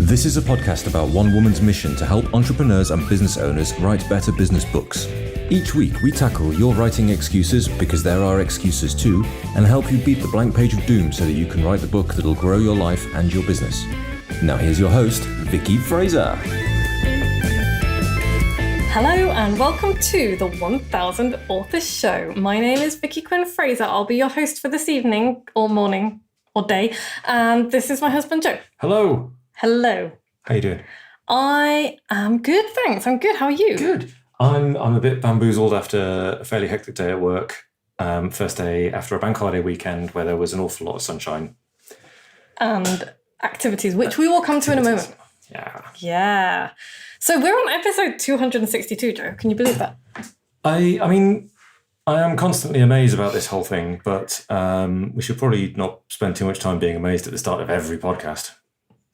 This is a podcast about one woman's mission to help entrepreneurs and business owners write better business books. Each week, we tackle your writing excuses, because there are excuses too, and help you beat the blank page of doom so that you can write the book that'll grow your life and your business. Now here's your host, Vicky Fraser. Hello and welcome to the 1000 Authors Show. My name is Vicky Quinn Fraser. I'll be your host for this evening, or morning, or day. And this is my husband, Joe. Hello. Hello. How you doing? I am good, thanks. I'm good. How are you? Good. I'm a bit bamboozled after a fairly hectic day at work. First day after a bank holiday weekend where there was an awful lot of sunshine. And activities, which we will come to in a moment. Yeah. So we're on episode 262, Joe. Can you believe that? I mean, I am constantly amazed about this whole thing, but we should probably not spend too much time being amazed at the start of every podcast.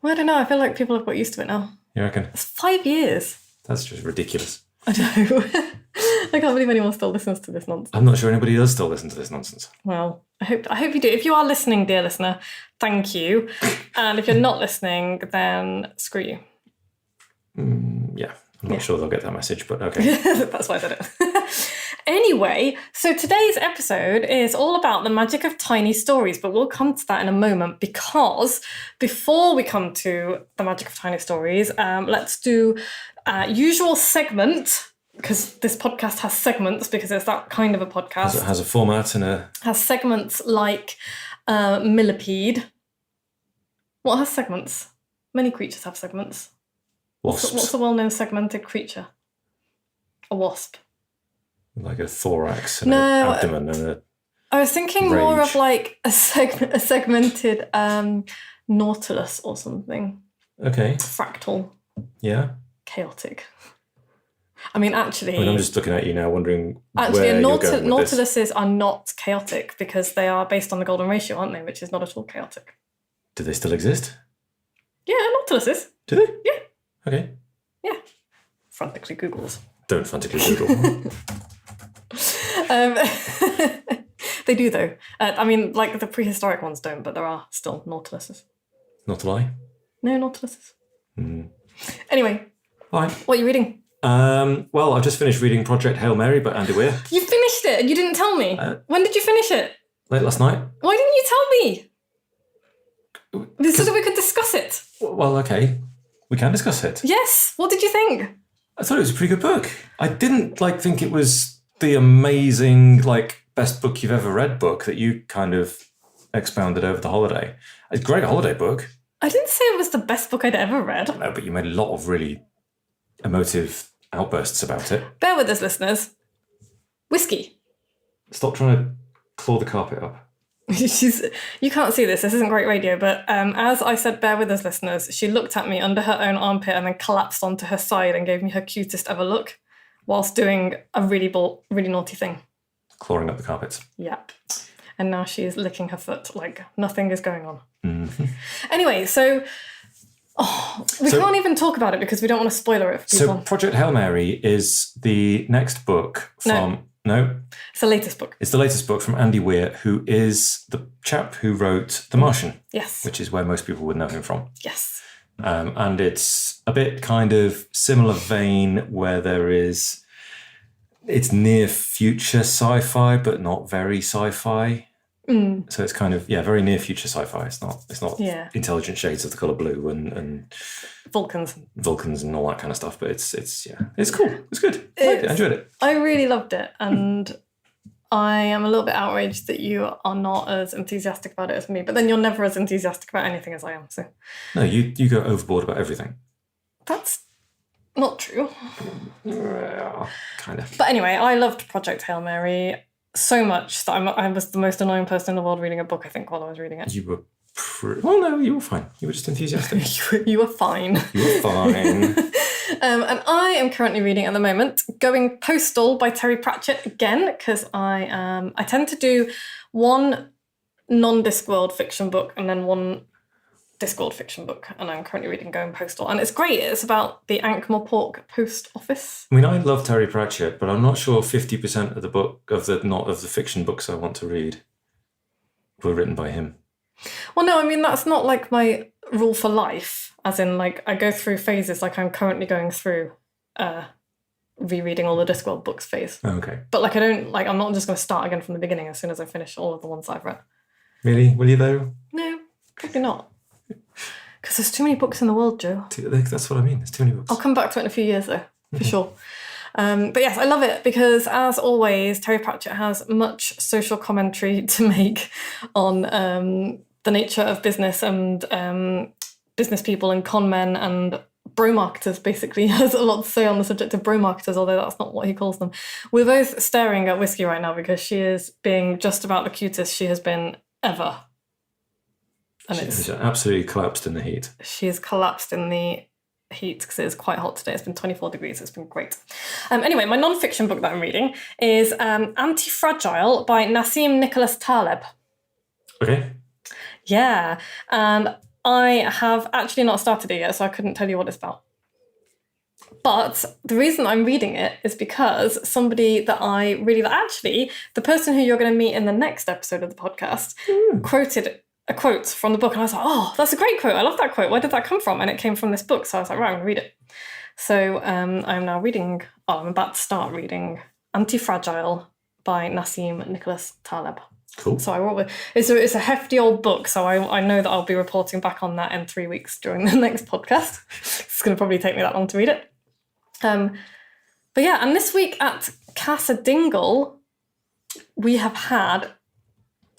Well, I don't know. I feel like people have got used to it now. You reckon? It's 5 years. That's just ridiculous. I know. I can't believe anyone still listens to this nonsense. I'm not sure anybody does still listen to this nonsense. Well, I hope you do. If you are listening, dear listener, thank you. And if you're not listening, then screw you. Yeah, I'm not sure they'll get that message, but okay. That's why I said it. Anyway, so today's episode is all about the magic of tiny stories, but we'll come to that in a moment, because before we come to the magic of tiny stories, let's do usual segment, because this podcast has segments, because it's that kind of a podcast. It has a format and a... Has segments like millipede. What has segments? Many creatures have segments. Wasps. What's a well-known segmented creature? A wasp. Like a thorax and an abdomen and a... I was thinking rage. more of like a segmented nautilus or something. Okay. Fractal. Yeah. Chaotic. I mean, actually... I'm just looking at you now, wondering actually, where you're going with this. nautiluses are not chaotic because they are based on the golden ratio, aren't they? Which is not at all chaotic. Do they still exist? Yeah, nautiluses. Do they? Yeah. Okay. Yeah. Frantically Googles. Don't frantically Google. They do, though. I mean, like the prehistoric ones don't, but there are still nautiluses. Not a lie. No nautiluses. Anyway. Hi. What are you reading? Well, I've just finished reading Project Hail Mary by Andy Weir. You finished it and you didn't tell me. When did you finish it? Late last night. Why didn't you tell me? So that we could discuss it. Well, okay. We can discuss it. Yes. What did you think? I thought it was a pretty good book. I didn't think it was the amazing best book you've ever read book that you kind of expounded over the holiday. It's a great holiday book. I didn't say it was the best book I'd ever read. No, but you made a lot of really emotive outbursts about it. Bear with us, listeners. Whiskey. Stop trying to claw the carpet up. You can't see this isn't great radio, but as I said, bear with us, listeners, she looked at me under her own armpit and then collapsed onto her side and gave me her cutest ever look whilst doing a really naughty thing. Clawing up the carpets. Yep. And now she is licking her foot like nothing is going on. Mm-hmm. Anyway, we can't even talk about it because we don't want to spoiler it for people. So Project Hail Mary is the next book from... No. It's the latest book. It's the latest book from Andy Weir, who is the chap who wrote The Martian. Yes. Which is where most people would know him from. Yes. And it's a bit kind of similar vein where it's near future sci-fi, but not very sci-fi. So it's kind of, very near future sci-fi. It's not intelligent shades of the colour blue and Vulcans and all that kind of stuff. But it's cool. It's good. I enjoyed it. I really loved it. And I am a little bit outraged that you are not as enthusiastic about it as me. But then you're never as enthusiastic about anything as I am. So no, you go overboard about everything. That's not true. Kind of. But anyway, I loved Project Hail Mary so much that I was the most annoying person in the world reading a book, I think, while I was reading it. You were... Well, no, you were fine. You were just enthusiastic. You were fine. You were fine. And I am currently reading at the moment Going Postal by Terry Pratchett again, because I tend to do one non-Discworld fiction book and then one Discworld fiction book, and I'm currently reading Going Postal, and it's great. It's about the Ankh-Morpork post office. I mean, I love Terry Pratchett, but I'm not sure 50% of the fiction books I want to read were written by him. Well, no, I mean, that's not like my rule for life. As in, like, I go through phases, like I'm currently going through rereading all the Discworld books phase. Oh, okay. But, like, I'm not just going to start again from the beginning as soon as I finish all of the ones I've read. Really? Will you, though? No, probably not. Because there's too many books in the world, Joe. That's what I mean. There's too many books. I'll come back to it in a few years, though, for sure. But yes, I love it because, as always, Terry Pratchett has much social commentary to make on the nature of business and business people and con men and bro marketers, basically. He has a lot to say on the subject of bro marketers, although that's not what he calls them. We're both staring at Whiskey right now because she is being just about the cutest she has been ever. And She's absolutely collapsed in the heat. She has collapsed in the heat because it is quite hot today. It's been 24 degrees. It's been great. Anyway, my non-fiction book that I'm reading is Anti-Fragile by Nassim Nicholas Taleb. Okay. Yeah, and I have actually not started it yet, so I couldn't tell you what it's about. But the reason I'm reading it is because somebody that I really like, actually, the person who you're going to meet in the next episode of the podcast, quoted a quote from the book, and I was like, oh, that's a great quote. I love that quote. Where did that come from? And it came from this book, so I was like, right, I'm going to read it. So I'm now reading, I'm about to start reading Anti-Fragile by Nassim Nicholas Taleb. Cool. So I wrote with, it's a hefty old book, so I know that I'll be reporting back on that in 3 weeks during the next podcast. It's going to probably take me that long to read it. But yeah, and this week at Casa Dingle, we have had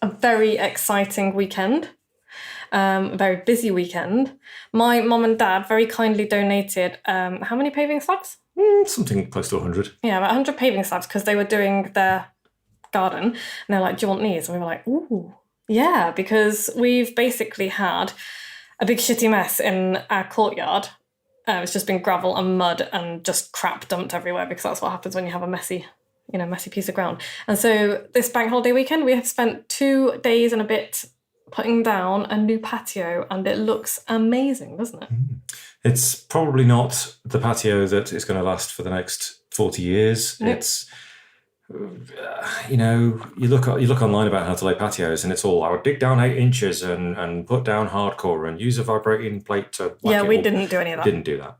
a very exciting weekend, a very busy weekend. My mum and dad very kindly donated, how many paving slabs? Something close to 100. Yeah, about 100 paving slabs because they were doing their garden. And they're like, do you want these? And we were like, ooh, yeah, because we've basically had a big shitty mess in our courtyard. It's just been gravel and mud and just crap dumped everywhere because that's what happens when you have a messy piece of ground. And so this bank holiday weekend, we have spent 2 days and a bit putting down a new patio, and it looks amazing, doesn't it? It's probably not the patio that is going to last for the next 40 years. Nope. It's, you look online about how to lay patios, and it's all, I would dig down 8 inches and put down hardcore and use a vibrating plate to whack it. We didn't do any of that. Didn't do that.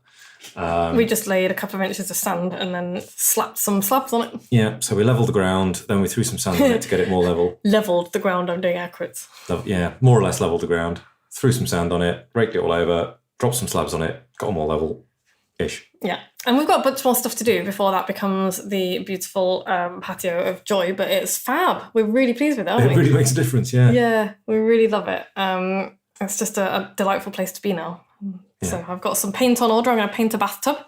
We just laid a couple of inches of sand and then slapped some slabs on it. Yeah, so we levelled the ground, then we threw some sand on it to get it more level. Levelled the ground, I'm doing air quotes. Yeah, more or less levelled the ground, threw some sand on it, raked it all over, dropped some slabs on it, got them all level-ish. Yeah, and we've got a bunch more stuff to do before that becomes the beautiful patio of joy, but it's fab. We're really pleased with it, aren't we? It really makes a difference, yeah. Yeah, we really love it. It's just a delightful place to be now. Yeah. So I've got some paint on order. I'm going to paint a bathtub.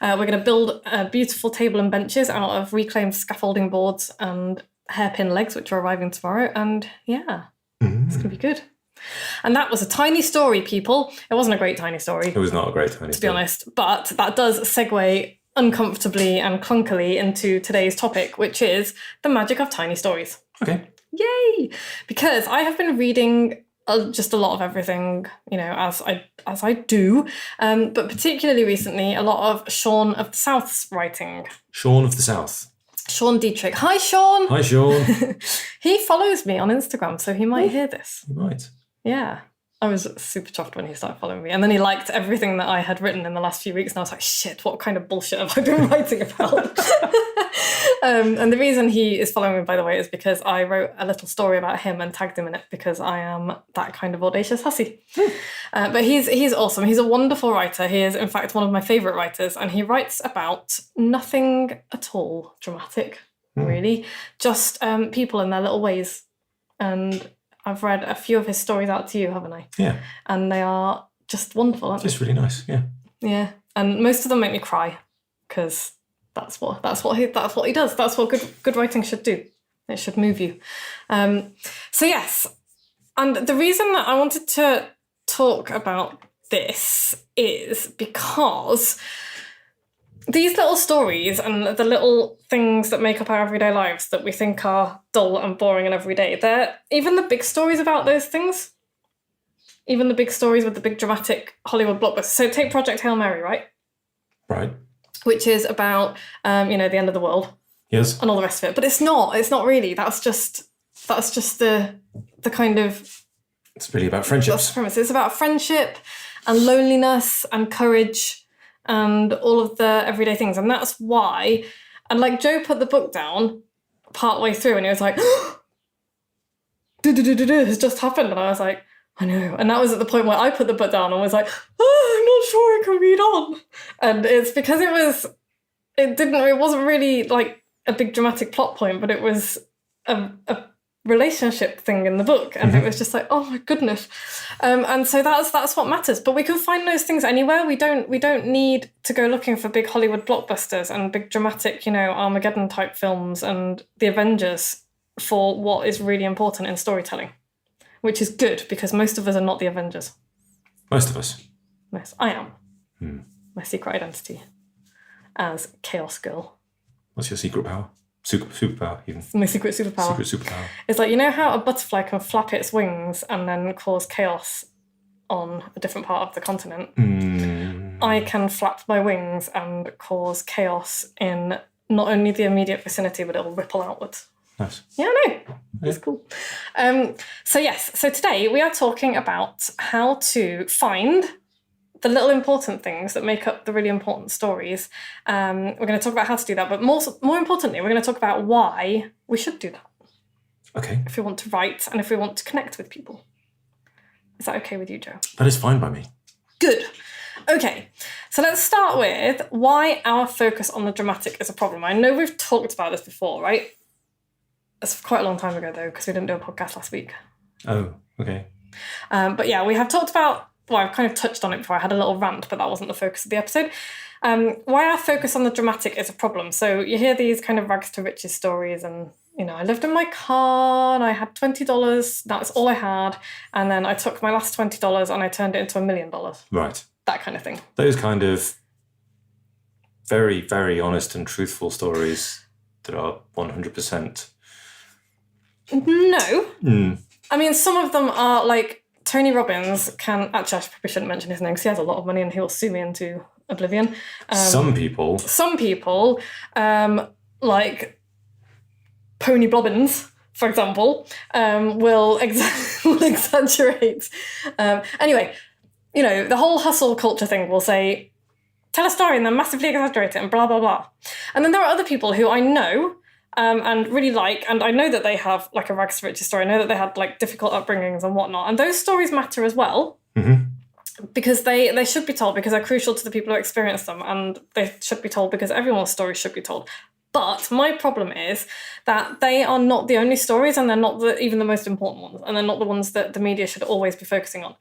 We're going to build a beautiful table and benches out of reclaimed scaffolding boards and hairpin legs, which are arriving tomorrow. And yeah, it's going to be good. And that was a tiny story, people. It wasn't a great tiny story. It was not a great tiny story, to be honest. But that does segue uncomfortably and clunkily into today's topic, which is the magic of tiny stories. Okay. Yay! Because I have been reading just a lot of everything, as I do, but particularly recently, a lot of Sean of the South's writing. Sean of the South. Sean Dietrich. Hi, Sean! Hi, Sean. He follows me on Instagram, so he might hear this. You might. Yeah. I was super chuffed when he started following me. And then he liked everything that I had written in the last few weeks. And I was like, shit, what kind of bullshit have I been writing about? And the reason he is following me, by the way, is because I wrote a little story about him and tagged him in it because I am that kind of audacious hussy. But he's awesome. He's a wonderful writer. He is, in fact, one of my favourite writers. And he writes about nothing at all dramatic, really. Just people in their little ways. And I've read a few of his stories out to you, haven't I? Yeah. And they are just wonderful, aren't they? Just really nice, yeah. Yeah. And most of them make me cry because that's what he does. That's what good writing should do. It should move you. So yes. And the reason that I wanted to talk about this is because these little stories and the little things that make up our everyday lives that we think are dull and boring and everyday, they're even the big stories about those things, even the big stories with the big dramatic Hollywood blockbusters. So take Project Hail Mary, right? Right. Which is about, the end of the world. Yes. And all the rest of it. But it's not really. That's just the kind of... It's really about friendships. That's the premise. It's about friendship and loneliness and courage and all of the everyday things. And that's why, and like Joe put the book down partway through and he was like, has just happened. And I was like, I know. And that was at the point where I put the book down and was like, I'm not sure I can read on. And it's because it wasn't really like a big dramatic plot point, but it was a relationship thing in the book. And it was just like, oh my goodness. And so that's what matters. But we can find those things anywhere. We don't need to go looking for big Hollywood blockbusters and big dramatic, Armageddon type films and the Avengers for what is really important in storytelling. Which is good, because most of us are not the Avengers. Most of us. Yes, I am. My secret identity as Chaos Girl. What's your secret power? Superpower, even. My secret superpower. Secret superpower. It's like, how a butterfly can flap its wings and then cause chaos on a different part of the continent? I can flap my wings and cause chaos in not only the immediate vicinity, but it'll ripple outwards. Nice. Yeah, I know. That's cool. So today we are talking about how to find the little important things that make up the really important stories. We're going to talk about how to do that, but more importantly, we're going to talk about why we should do that. Okay. If we want to write and if we want to connect with people. Is that okay with you, Joe? That is fine by me. Good. Okay, so let's start with why our focus on the dramatic is a problem. I know we've talked about this before, right? It's quite a long time ago, though, because we didn't do a podcast last week. Oh, okay. But yeah, we have talked about, I've kind of touched on it before. I had a little rant, but that wasn't the focus of the episode. Why our focus on the dramatic is a problem. So you hear these kind of rags to riches stories and, I lived in my car and I had $20. That's all I had. And then I took my last $20 and I turned it into $1 million. Right. That kind of thing. Those kind of very, very honest and truthful stories that are 100%. No. I mean, some of them are like Tony Robbins can... Actually, I probably shouldn't mention his name because he has a lot of money and he'll sue me into oblivion. Some people, like Pony Blobbins, for example, will exaggerate. Anyway, the whole hustle culture thing will say, tell a story and then massively exaggerate it and blah, blah, blah. And then there are other people who I know... and really like, and I know that they have like a rags to riches story. I know that they had like difficult upbringings and whatnot. And those stories matter as well because they should be told because they're crucial to the people who experience them. And they should be told because everyone's story should be told. But my problem is that they are not the only stories and they're not even the most important ones. And they're not the ones that the media should always be focusing on.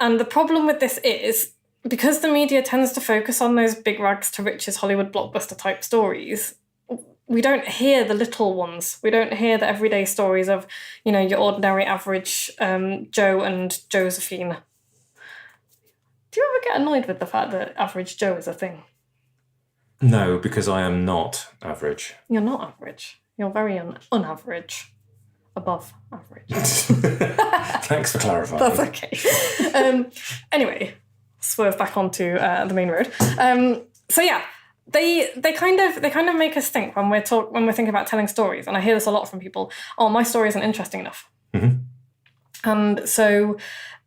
And the problem with this is because the media tends to focus on those big rags to riches Hollywood blockbuster type stories, we don't hear the little ones. We don't hear the everyday stories of, your ordinary average Joe and Josephine. Do you ever get annoyed with the fact that average Joe is a thing? No, because I am not average. You're not average. You're very unaverage. Above average. Thanks for clarifying. That's okay. Anyway, swerve back onto the main road. So yeah. They kind of make us think when we're thinking about telling stories, and I hear this a lot from people. Oh, my story isn't interesting enough, and so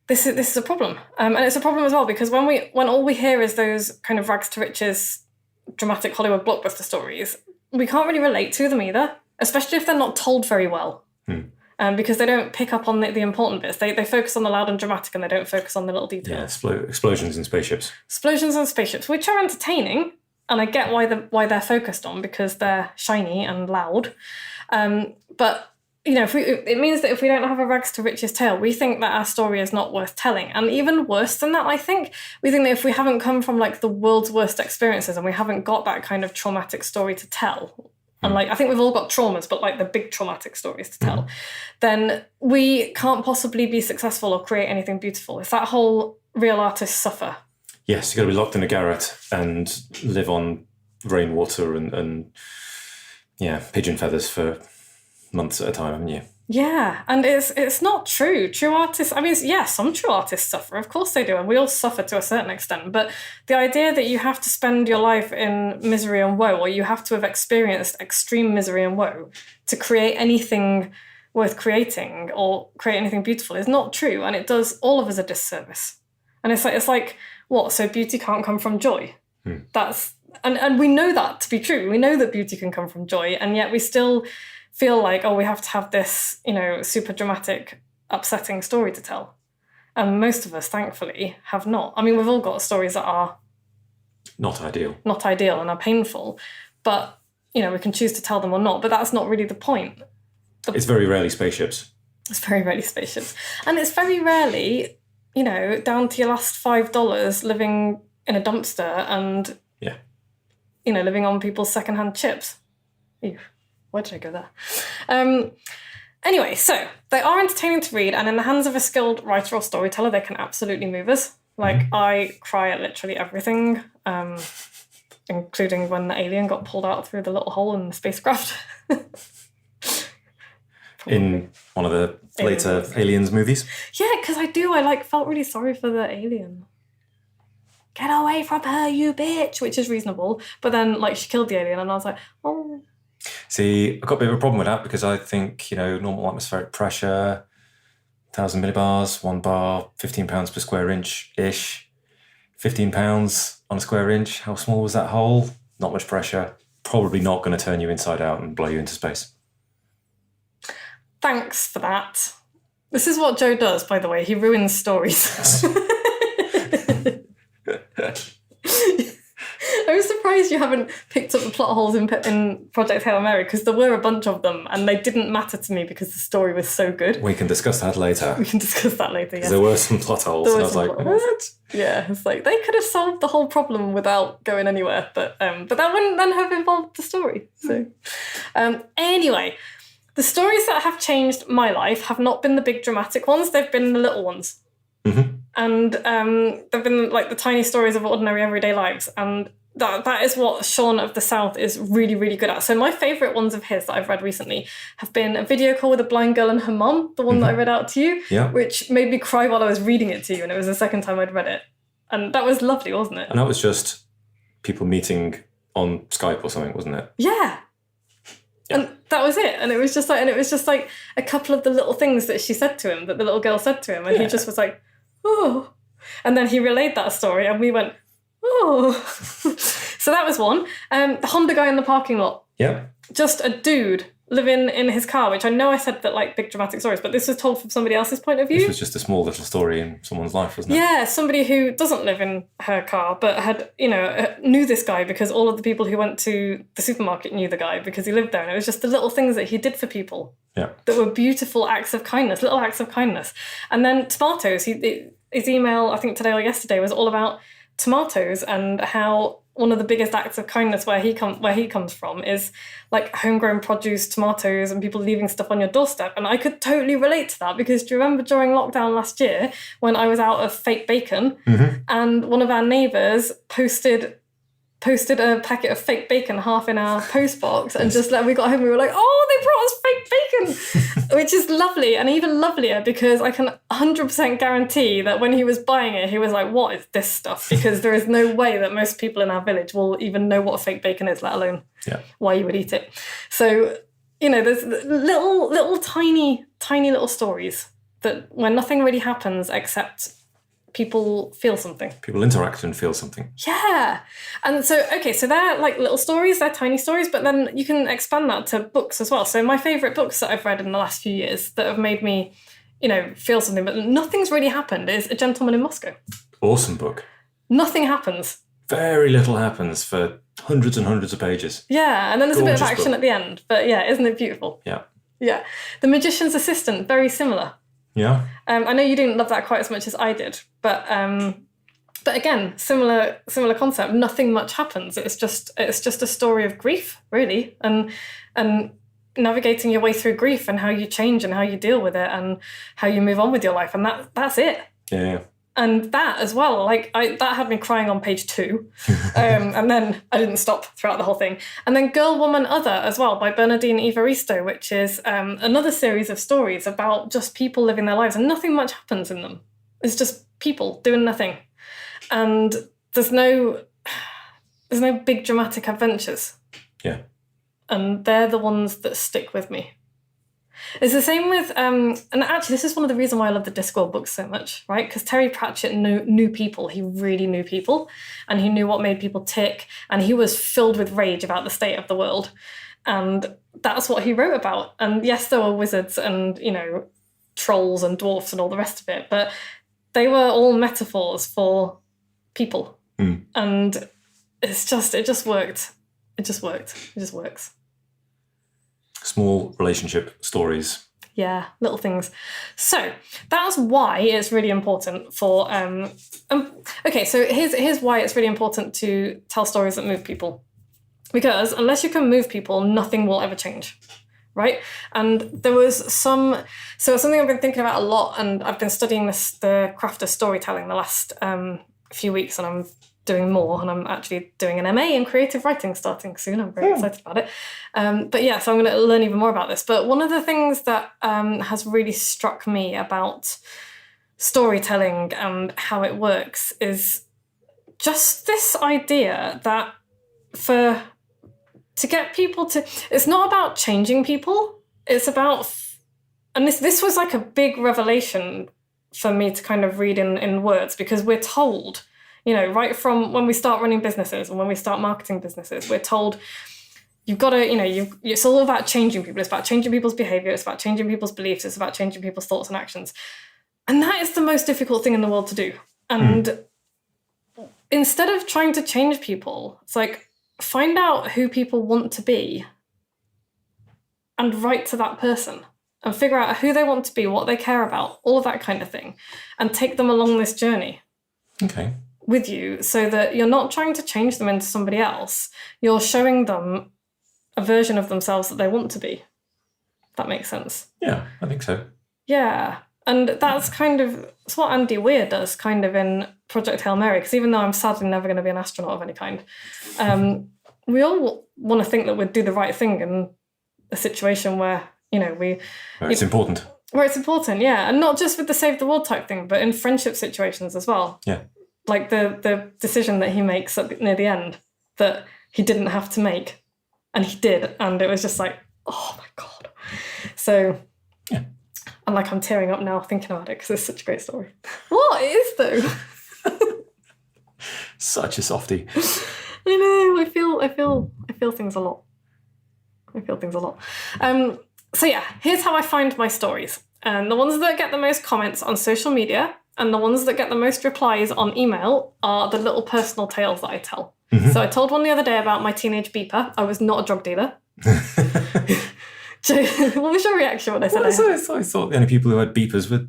this is a problem, and it's a problem as well because when all we hear is those kind of rags to riches, dramatic Hollywood blockbuster stories, we can't really relate to them either, especially if they're not told very well, because they don't pick up on the important bits. They focus on the loud and dramatic, and they don't focus on the little details. Yeah, explosions and spaceships. Explosions and spaceships, which are entertaining. And I get why they're focused on because they're shiny and loud. But, it means that if we don't have a rags to riches tale, we think that our story is not worth telling. And even worse than that, I think, we think that if we haven't come from like the world's worst experiences and we haven't got that kind of traumatic story to tell, and like I think we've all got traumas, but like the big traumatic stories to tell, then we can't possibly be successful or create anything beautiful. It's that whole real artists suffer. Yes, you've got to be locked in a garret and live on rainwater and pigeon feathers for months at a time, haven't you? Yeah, and it's not true. True artists, I mean, some true artists suffer. Of course they do, and we all suffer to a certain extent. But the idea that you have to spend your life in misery and woe, or you have to have experienced extreme misery and woe to create anything worth creating or create anything beautiful is not true, and it does all of us a disservice. And it's like, what? So beauty can't come from joy? And we know that to be true. We know that beauty can come from joy, and yet we still feel like, we have to have this, super dramatic, upsetting story to tell. And most of us, thankfully, have not. I mean, we've all got stories that are not ideal and are painful, but, we can choose to tell them or not. But that's not really the point. It's very rarely spaceships. It's very rarely spaceships. And it's very rarely, down to your last $5 living in a dumpster and, living on people's secondhand chips. Ew, why did I go there? Anyway, so they are entertaining to read, and in the hands of a skilled writer or storyteller, they can absolutely move us. Like, I cry at literally everything, including when the alien got pulled out through the little hole in the spacecraft. In one of the later Aliens movies? Yeah, because I felt really sorry for the alien. Get away from her, you bitch, which is reasonable. But then, she killed the alien, and I was like, oh. See, I've got a bit of a problem with that because I think, normal atmospheric pressure, 1,000 millibars, 1 bar, 15 pounds per square inch-ish. 15 pounds on a square inch. How small was that hole? Not much pressure. Probably not going to turn you inside out and blow you into space. Thanks for that. This is what Joe does, by the way. He ruins stories. I'm surprised you haven't picked up the plot holes in Project Hail Mary, because there were a bunch of them and they didn't matter to me because the story was so good. We can discuss that later. Yes. There were some plot holes and I was like, what? Yeah, it's like they could have solved the whole problem without going anywhere, but that wouldn't then have involved the story. So anyway, the stories that have changed my life have not been the big dramatic ones, they've been the little ones. Mm-hmm. And they've been the tiny stories of ordinary everyday lives, and that is what Sean of the South is really, really good at. So my favourite ones of his that I've read recently have been A Video Call with a Blind Girl and Her Mum, the one that I read out to you, which made me cry while I was reading it to you, and it was the second time I'd read it. And that was lovely, wasn't it? And that was just people meeting on Skype or something, wasn't it? Yeah. And that was it. And it was just like a couple of the little things that she said to him, that the little girl said to him, and he just was like, oh. And then he relayed that story and we went, oh. So that was one. The Honda guy in the parking lot. Yeah. Just a dude living in his car, which I know I said that big dramatic stories, but this was told from somebody else's point of view. This was just a small little story in someone's life, wasn't it? Yeah, somebody who doesn't live in her car, but had, knew this guy because all of the people who went to the supermarket knew the guy because he lived there. And it was just the little things that he did for people that were beautiful acts of kindness, little acts of kindness. And then tomatoes, his email, I think today or yesterday, was all about tomatoes and how one of the biggest acts of kindness where he comes from is homegrown produce, tomatoes, and people leaving stuff on your doorstep. And I could totally relate to that because do you remember during lockdown last year when I was out of fake bacon and one of our neighbours posted a packet of fake bacon half in our post box and just we got home, we were like, oh, they brought us fake bacon, which is lovely. And even lovelier because I can 100% guarantee that when he was buying it, he was like, what is this stuff? Because there is no way that most people in our village will even know what fake bacon is, let alone why you would eat it. So, there's little tiny little stories that where nothing really happens except people feel something. People interact and feel something. Yeah. And so, so they're little stories, they're tiny stories, but then you can expand that to books as well. So my favourite books that I've read in the last few years that have made me, feel something, but nothing's really happened is A Gentleman in Moscow. Awesome book. Nothing happens. Very little happens for hundreds and hundreds of pages. Yeah, and then there's Gorgeous a bit of action at the end. But yeah, isn't it beautiful? Yeah. Yeah. The Magician's Assistant, very similar. Yeah. I know you didn't love that quite as much as I did, but again, similar concept. Nothing much happens. It's just a story of grief, really, and navigating your way through grief and how you change and how you deal with it and how you move on with your life, and that's it. Yeah. And that as well, that had me crying on page 2. And then I didn't stop throughout the whole thing. And then Girl, Woman, Other as well by Bernardine Evaristo, which is another series of stories about just people living their lives and nothing much happens in them. It's just people doing nothing. And there's no big dramatic adventures. Yeah. And they're the ones that stick with me. It's the same with, and actually this is one of the reasons why I love the Discworld books so much, right? Because Terry Pratchett knew people. He really knew people, and he knew what made people tick, and he was filled with rage about the state of the world. And that's what he wrote about. And yes, there were wizards and, trolls and dwarfs and all the rest of it, but they were all metaphors for people. And it just worked. It just works. Small relationship stories. Yeah, little things. So that's why it's really important for okay, so here's why it's really important to tell stories that move people. Because unless you can move people, nothing will ever change. Right? And there was something I've been thinking about a lot, and I've been studying the craft of storytelling the last few weeks, and I'm doing more, and I'm actually doing an MA in creative writing starting soon. I'm very excited about it. But yeah, so I'm going to learn even more about this. But one of the things that has really struck me about storytelling and how it works is just this idea that to get people to, it's not about changing people. It's about, and this was like a big revelation for me to kind of read in words, because we're told, right from when we start running businesses and when we start marketing businesses, we're told you've got to, it's all about changing people. It's about changing people's behavior. It's about changing people's beliefs. It's about changing people's thoughts and actions. And that is the most difficult thing in the world to do. And instead of trying to change people, it's like, find out who people want to be and write to that person and figure out who they want to be, what they care about, all of that kind of thing, and take them along this journey with you, so that you're not trying to change them into somebody else. You're showing them a version of themselves that they want to be. If that makes sense. Yeah, I think so. Yeah. And that's it's what Andy Weir does kind of in Project Hail Mary, because even though I'm sadly never going to be an astronaut of any kind, we all want to think that we'd do the right thing in a situation where, where it's important. Where it's important, yeah. And not just with the save the world type thing, but in friendship situations as well. Yeah. Like the decision that he makes near the end that he didn't have to make, and he did. And it was just like, oh my God. So... yeah. And I'm tearing up now thinking about it because it's such a great story. What? It is though. Such a softie. I know. I feel things a lot. So yeah, here's how I find my stories. And the ones that get the most comments on social media and the ones that get the most replies on email are the little personal tales that I tell. So I told one the other day about my teenage beeper. I was not a drug dealer. What was your reaction when I said I thought the only people who had beepers were,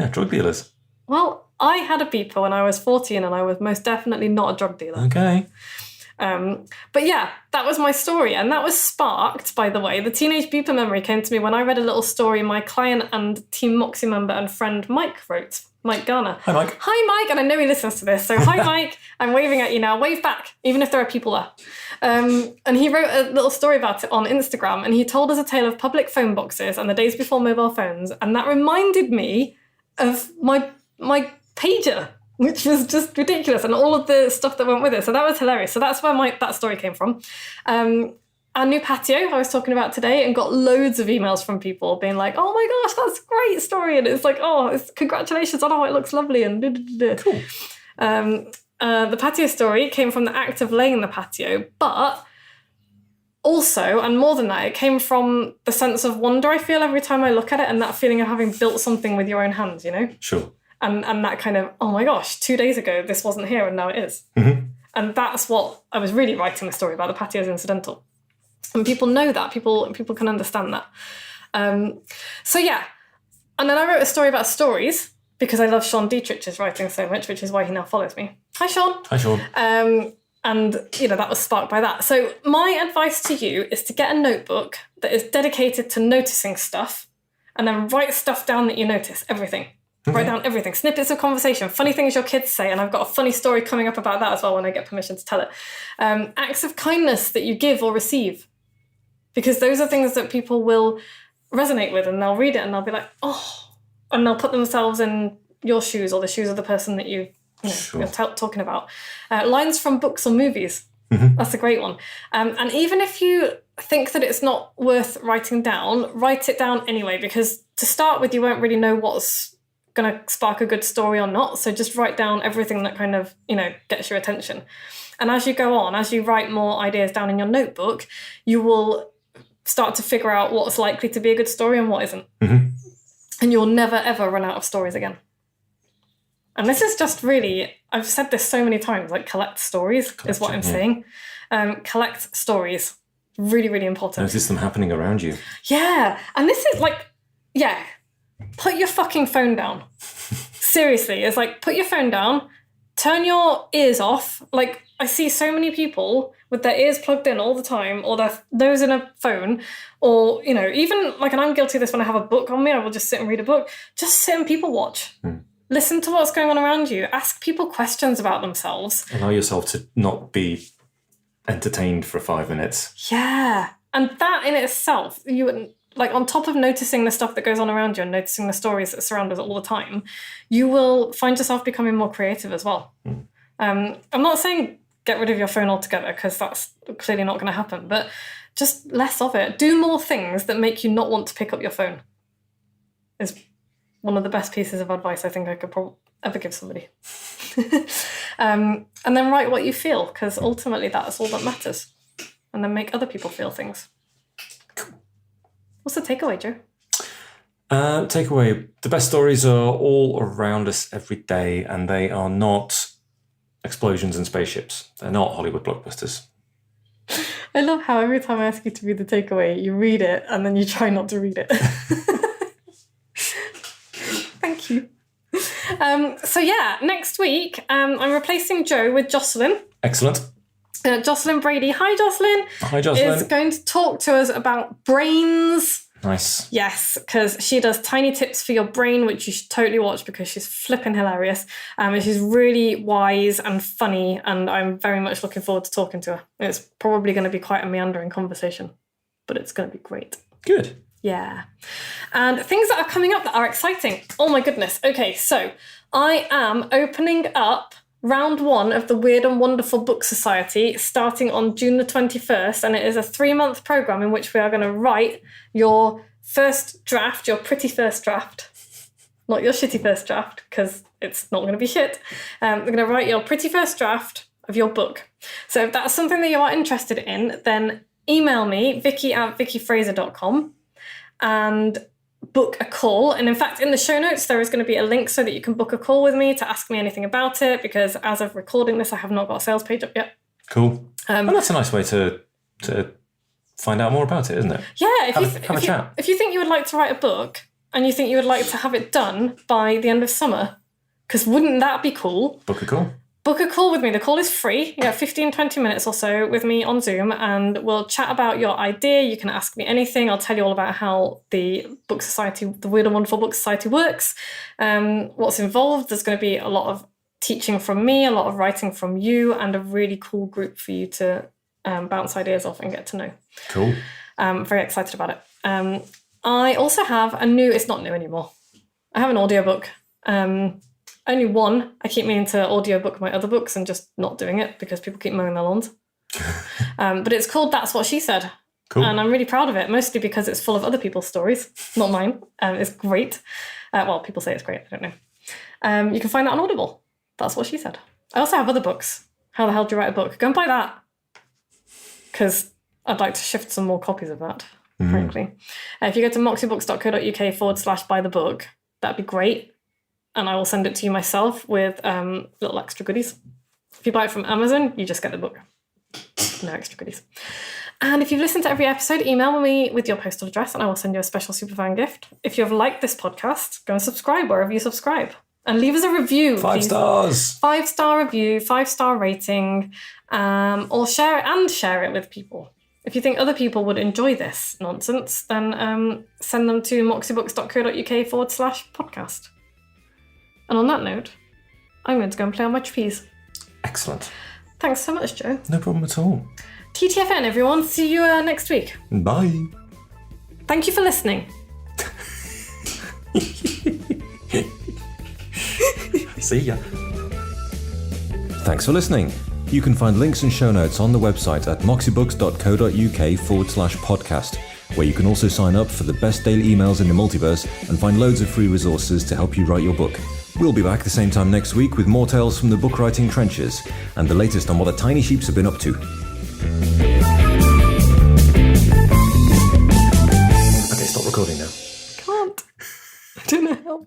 drug dealers. Well, I had a beeper when I was 14 and I was most definitely not a drug dealer. Okay. But yeah, that was my story. And that was sparked, by the way, the teenage beeper memory came to me when I read a little story my client and Team Moxie member and friend Mike wrote. Mike Garner. Hi, Mike. Hi, Mike. And I know he listens to this. So hi, Mike. I'm waving at you now. Wave back, even if there are people there. And he wrote a little story about it on Instagram. And he told us a tale of public phone boxes and the days before mobile phones. And that reminded me of my pager, which was just ridiculous, and all of the stuff that went with it. So that was hilarious. So that's where that story came from. Our new patio I was talking about today, and got loads of emails from people being like, oh my gosh, that's a great story. And it's like, congratulations on how it looks lovely. And cool. The patio story came from the act of laying the patio, but also, and more than that, it came from the sense of wonder I feel every time I look at it, and that feeling of having built something with your own hands, Sure. And that kind of, oh my gosh, 2 days ago this wasn't here and now it is. And that's what I was really writing the story about. The patio is incidental. And people know that. People can understand that. So yeah. And then I wrote a story about stories because I love Sean Dietrich's writing so much, which is why he now follows me. Hi, Sean. Hi, Sean. And, that was sparked by that. So my advice to you is to get a notebook that is dedicated to noticing stuff, and then write stuff down that you notice, everything. Okay. Write down everything. Snippets of conversation, funny things your kids say, and I've got a funny story coming up about that as well when I get permission to tell it. Acts of kindness that you give or receive, because those are things that people will resonate with, and they'll read it and they'll be like, oh, and they'll put themselves in your shoes or the shoes of the person that you're talking about. Lines from books or movies. That's a great one. And even if you think that it's not worth writing down, write it down anyway, because to start with, you won't really know what's going to spark a good story or not. So just write down everything that kind of, gets your attention. And as you go on, as you write more ideas down in your notebook, you will start to figure out what's likely to be a good story and what isn't. And you'll never, ever run out of stories again. And this is just really, I've said this so many times, like collect stories is what I'm saying. Collect stories. Really, really important. Notice them happening around you. Yeah. And this is put your fucking phone down. Seriously. It's like, put your phone down, turn your ears off. Like, I see so many people with their ears plugged in all the time, or their nose in a phone, or, even and I'm guilty of this when I have a book on me, I will just sit and read a book. Just sit and people watch. Listen to what's going on around you. Ask people questions about themselves. Allow yourself to not be entertained for 5 minutes. Yeah. And that in itself, on top of noticing the stuff that goes on around you and noticing the stories that surround us all the time, you will find yourself becoming more creative as well. I'm not saying get rid of your phone altogether, because that's clearly not going to happen, but just less of it. Do more things that make you not want to pick up your phone is one of the best pieces of advice I think I could ever give somebody. And then write what you feel, because ultimately that's all that matters. And then make other people feel things. What's the takeaway, Joe? Takeaway, the best stories are all around us every day, and they are not explosions and spaceships. They're not Hollywood blockbusters. I love how every time I ask you to read the takeaway, you read it and then you try not to read it. Thank you. Next week, I'm replacing Joe with Jocelyn. Excellent. Jocelyn Brady. Hi, Jocelyn. Hi, Jocelyn. Is going to talk to us about brains. Nice. Yes, because she does tiny tips for your brain, which you should totally watch because she's flipping hilarious. And she's really wise and funny, and I'm very much looking forward to talking to her. It's probably going to be quite a meandering conversation, but it's going to be great. Good. Yeah. And things that are coming up that are exciting. Oh my goodness. Okay, so I am opening up round 1 of the Weird and Wonderful Book Society starting on June the 21st, and it is a 3-month programme in which we are going to write your first draft, your pretty first draft, not your shitty first draft, because it's not going to be shit. We're going to write your pretty first draft of your book. So if that's something that you are interested in, then email me, vicky@vickyfraser.com, and book a call. And in fact, in the show notes, there is going to be a link so that you can book a call with me to ask me anything about it, because as of recording this, I have not got a sales page up yet. Cool. And that's a nice way to find out more about it, isn't it? Yeah. Have a chat. If you think you would like to write a book and you think you would like to have it done by the end of summer, because wouldn't that be cool? Book a call. Book a call with me. The call is free. You have 15, 20 minutes or so with me on Zoom, and we'll chat about your idea. You can ask me anything. I'll tell you all about how the Book Society, the Weird and Wonderful Book Society works, what's involved. There's going to be a lot of teaching from me, a lot of writing from you, and a really cool group for you to bounce ideas off and get to know. Cool. I'm very excited about it. I also have it's not new anymore. I have an audiobook. Only one. I keep meaning to audiobook my other books and just not doing it because people keep mowing their lawns. But it's called That's What She Said. Cool. And I'm really proud of it, mostly because it's full of other people's stories, not mine. It's great. People say it's great. I don't know. You can find that on Audible. That's What She Said. I also have other books. How the hell do you write a book? Go and buy that. Because I'd like to shift some more copies of that, frankly. If you go to moxiebooks.co.uk/buy the book, that'd be great. And I will send it to you myself with little extra goodies. If you buy it from Amazon, you just get the book. No extra goodies. And if you've listened to every episode, email me with your postal address and I will send you a special superfan gift. If you've liked this podcast, go and subscribe wherever you subscribe. And leave us a review. 5 stars. 5-star review, 5-star rating, or share it with people. If you think other people would enjoy this nonsense, then send them to moxiebooks.co.uk/podcast. And on that note, I'm going to go and play on my trapeze. Excellent. Thanks so much, Joe. No problem at all. TTFN, everyone. See you next week. Bye. Thank you for listening. See ya. Thanks for listening. You can find links and show notes on the website at moxiebooks.co.uk/podcast, where you can also sign up for the best daily emails in the multiverse and find loads of free resources to help you write your book. We'll be back the same time next week with more tales from the book writing trenches and the latest on what the tiny sheeps have been up to. Okay, stop recording now. Can't. I don't know how.